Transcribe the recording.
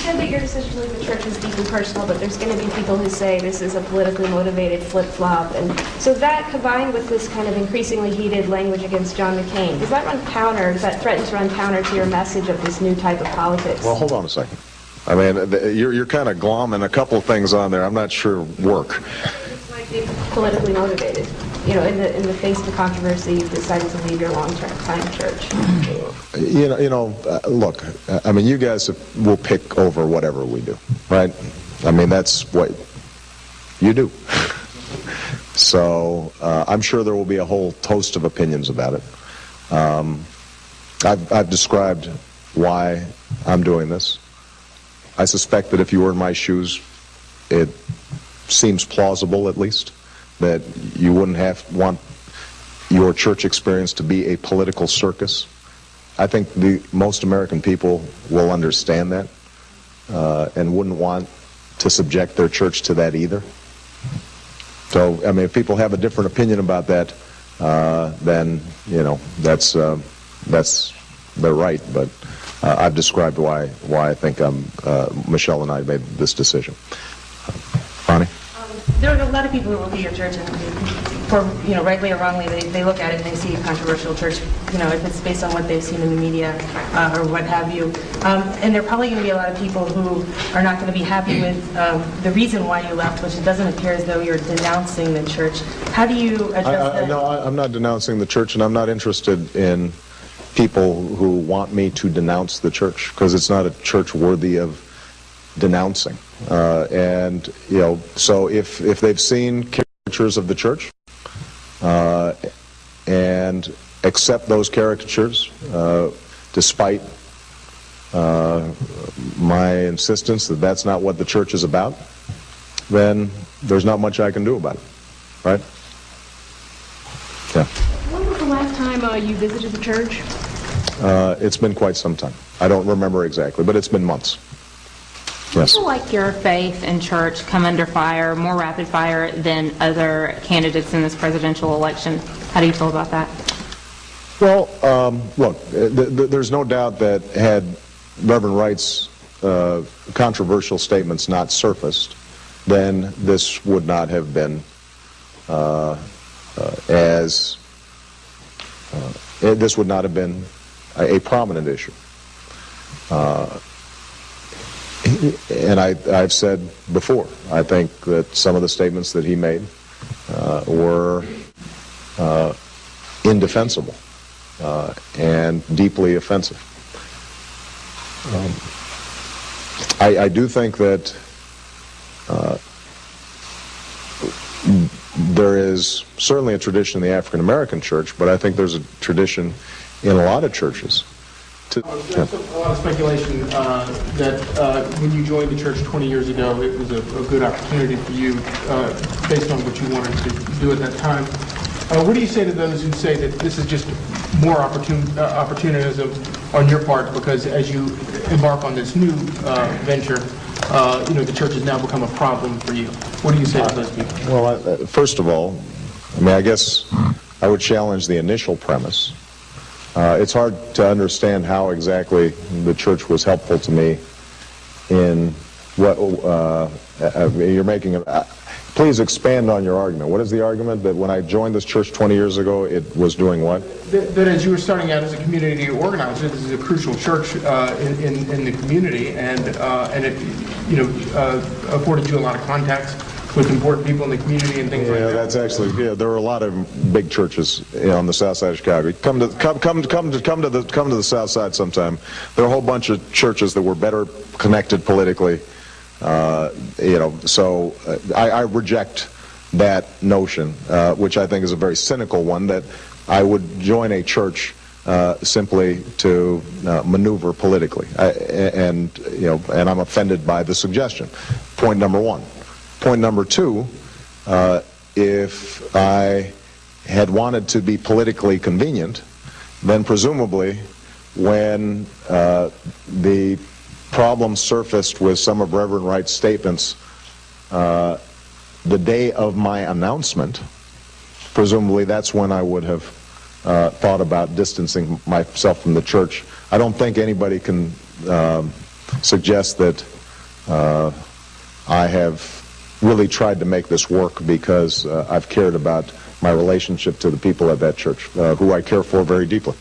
said that your decision to leave the church is deeply personal, but there's going to be people who say this is a politically motivated flip-flop. And so that, combined with this kind of increasingly heated language against John McCain, does that threaten to run counter to your message of this new type of politics? Well, hold on a second. I mean, you're kind of glomming a couple of things on there I'm not sure work. It's like politically motivated. You know, in the face of the controversy, you've decided to leave your long-time church. Look, I mean, you guys will pick over whatever we do, right? I mean, that's what you do. So I'm sure there will be a whole host of opinions about it. I've described why I'm doing this. I suspect that if you were in my shoes, it seems plausible, at least, that you wouldn't want your church experience to be a political circus. I think most American people will understand that and wouldn't want to subject their church to that either. So, I mean, if people have a different opinion about that, then, that's their right. But I've described why I think Michelle and I made this decision. Bonnie? There are a lot of people who look at your church and, for rightly or wrongly, they look at it and they see a controversial church, if it's based on what they've seen in the media or what have you. And there are probably going to be a lot of people who are not going to be happy with the reason why you left, which it doesn't appear as though you're denouncing the church. How do you address that? No, I'm not denouncing the church, and I'm not interested in people who want me to denounce the church, because it's not a church worthy of denouncing. So if they've seen caricatures of the church and accept those caricatures despite my insistence that that's not what the church is about, then there's not much I can do about it, right? Yeah. When was the last time you visited the church? It's been quite some time. I don't remember exactly, but it's been months. Yes. Do you feel like your faith and church come under fire, more rapid fire than other candidates in this presidential election? How do you feel about that? Well, look, there's no doubt that had Reverend Wright's controversial statements not surfaced, then this would not have been this would not have been a prominent issue. And I've said before, I think that some of the statements that he made were indefensible and deeply offensive. I do think that there is certainly a tradition in the African American church, but I think there's a tradition in a lot of churches. There's a lot of speculation that when you joined the church 20 years ago, it was a good opportunity for you based on what you wanted to do at that time. What do you say to those who say that this is just more opportunism on your part, because as you embark on this new venture, the church has now become a problem for you? What do you say to those people? Well, first of all, I guess I would challenge the initial premise. It's hard to understand how exactly the church was helpful to me in what you're making. Please expand on your argument. What is the argument? That when I joined this church 20 years ago, it was doing what? That as you were starting out as a community organizer, this is a crucial church in the community, and it afforded you a lot of contacts with important people in the community and things like that. That's actually, there are a lot of big churches on the south side of Chicago. Come to the south side sometime. There are a whole bunch of churches that were better connected politically. So I reject that notion, which I think is a very cynical one, that I would join a church simply to maneuver politically, and I'm offended by the suggestion. Point number one. Point number two, if I had wanted to be politically convenient, then presumably when the problem surfaced with some of Reverend Wright's statements the day of my announcement, presumably that's when I would have thought about distancing myself from the church. I don't think anybody can suggest that I have really tried to make this work because I've cared about my relationship to the people at that church, who I care for very deeply.